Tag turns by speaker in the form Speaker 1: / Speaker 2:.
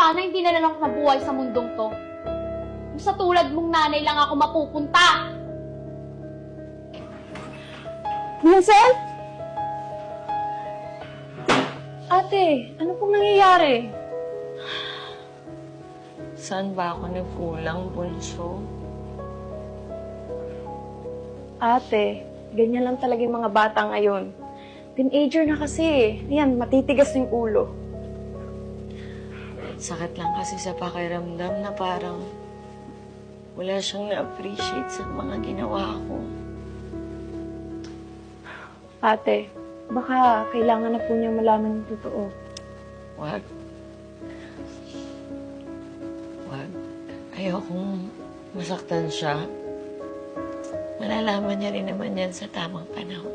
Speaker 1: Sana hindi na lang ako nabuhay sa mundong to. Kung sa tulad mong nanay lang ako mapupunta.
Speaker 2: Vincent? Ate, ano pong nangyayari?
Speaker 3: Saan ba ako nagkulang, bunso?
Speaker 2: Ate, ganyan lang talaga yung mga bata ngayon. Teenager na kasi. Yan, matitigas yung ulo.
Speaker 3: Sakit lang kasi sa pakiramdam na parang wala siyang na-appreciate sa mga ginawa ko.
Speaker 2: Ate, baka kailangan na po niya malaman yung totoo.
Speaker 3: Wag. Wag. Ayokong masaktan siya. Malalaman niya rin naman yan sa tamang panahon.